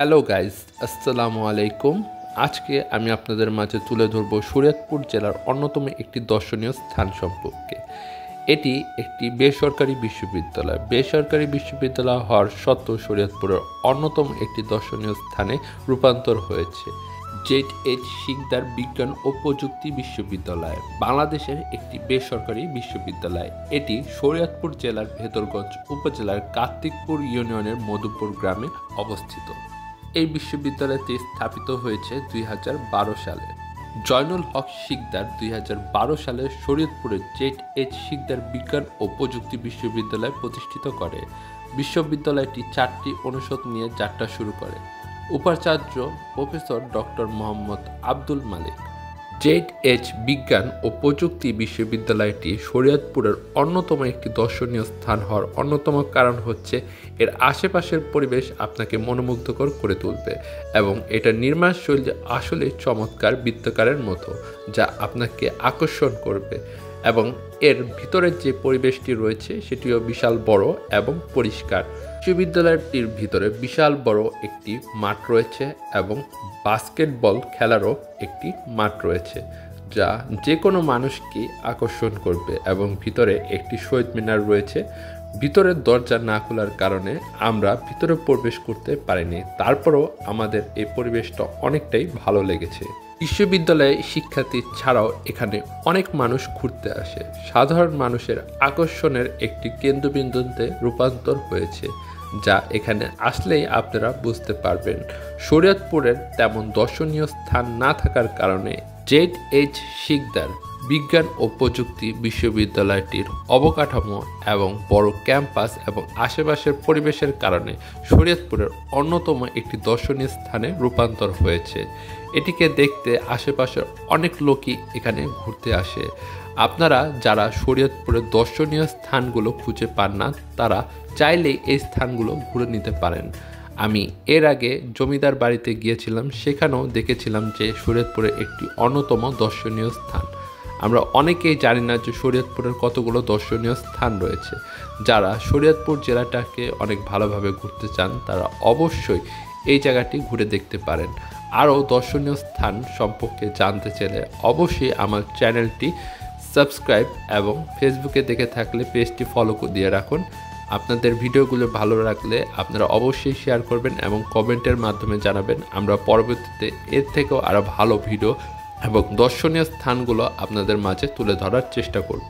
Hello guys, আসসালামু আলাইকুম। আজকে আমি আপনাদের মাঝে তুলে ধরব শরীয়তপুর জেলার অন্যতম একটি দর্শনীয় স্থান সম্পর্কে। এটি একটি বেসরকারি বিশ্ববিদ্যালয়। বেসরকারি বিশ্ববিদ্যালয় হওয়ার সত্ত্বেও শরীয়তপুরের অন্যতম একটি দর্শনীয় স্থানে রূপান্তর হয়েছে। জেড.এইচ. শিকদার বিজ্ঞান ও প্রযুক্তি বিশ্ববিদ্যালয় বাংলাদেশের একটি বেসরকারি বিশ্ববিদ্যালয়। এটি শরীয়তপুর জেলার ভেদরগঞ্জ উপজেলার কার্তিকপুর ইউনিয়নের মধুপুর গ্রামে অবস্থিত। এই বিশ্ববিদ্যালয়টি স্থাপিত হয়েছে 2012 সালে। জয়নুল হক শিকদার 2012 সালে শরীয়তপুরে জেড.এইচ. শিকদার বিজ্ঞান ও প্রযুক্তি বিশ্ববিদ্যালয় প্রতিষ্ঠিত করে। বিশ্ববিদ্যালয়টি 4টি অনুষদ নিয়ে যাত্রা শুরু করে। উপাচার্য প্রফেসর ডক্টর মোহাম্মদ আব্দুল মালিক। জেড.এইচ. বিজ্ঞান ও প্রযুক্তি বিশ্ববিদ্যালয়টি শরীয়তপুরের অন্যতম একটি দর্শনীয় স্থান হওয়ার অন্যতম কারণ হচ্ছে এর আশেপাশের পরিবেশ আপনাকে মনোমুগ্ধকর করে তুলবে এবং এটার নির্মাণ শৈলী আসলে চমৎকার বৃত্তাকারের মতো, যা আপনাকে আকর্ষণ করবে। এবং এর ভিতরের যে পরিবেশটি রয়েছে সেটিও বিশাল বড় এবং পরিষ্কার। বিশ্ববিদ্যালয়টির ভিতরে বিশাল বড় একটি মাঠ রয়েছে এবং বাস্কেটবল খেলারও একটি মাঠ রয়েছে, যা যে কোনো মানুষকে আকর্ষণ করবে। এবং ভিতরে একটি শহীদ মিনার রয়েছে। ভিতরের দরজা না খোলার কারণে আমরা ভিতরে প্রবেশ করতে পারিনি, তারপরও আমাদের এই পরিবেশটা অনেকটাই ভালো লেগেছে। বিশ্ববিদ্যালয়ে শিক্ষার্থী ছাড়াও এখানে অনেক মানুষ ঘুরতে আসে। সাধারণ মানুষের আকর্ষণের একটি কেন্দ্রবিন্দুতে রূপান্তর হয়েছে, যা এখানে আসলেই আপনারা বুঝতে পারবেন। শরীয়তপুরের তেমন দর্শনীয় স্থান না থাকার কারণে জেড.এইচ. শিকদার বিজ্ঞান ও প্রযুক্তি বিশ্ববিদ্যালয়টির অবকাঠামো এবং বড় ক্যাম্পাস এবং আশেপাশের পরিবেশের কারণে শরীয়তপুরের অন্যতম একটি দর্শনীয় স্থানে রূপান্তর হয়েছে। এটিকে দেখতে আশেপাশের অনেক লোকই এখানে ঘুরতে আসে। আপনারা যারা শরীয়তপুরের দর্শনীয় স্থানগুলো খুঁজে পান না, তারা চাইলেই এই স্থানগুলো ঘুরে নিতে পারেন। আমি এর আগে জমিদার বাড়িতে গিয়েছিলাম, সেখানেও দেখেছিলাম যে শরীয়তপুরের একটি অন্যতম দর্শনীয় স্থান। আমরা অনেকেই জানি না যে শরীয়তপুরের কতগুলো দর্শনীয় স্থান রয়েছে। যারা শরীয়তপুর জেলাটাকে অনেক ভালোভাবে ঘুরতে চান, তারা অবশ্যই এই জায়গাটি ঘুরে দেখতে পারেন। আরও দর্শনীয় স্থান সম্পর্কে জানতে চাইলে অবশ্যই আমার চ্যানেলটি সাবস্ক্রাইব এবং ফেসবুকে দেখে থাকলে পেজটি ফলো দিয়ে রাখুন। আপনাদের ভিডিওগুলো ভালো লাগলে আপনারা অবশ্যই শেয়ার করবেন এবং কমেন্টের মাধ্যমে জানাবেন। আমরা পরবর্তীতে এর থেকেও আরও ভালো ভিডিও এবং দর্শনীয় স্থানগুলো আপনাদের মাঝে তুলে ধরার চেষ্টা করব।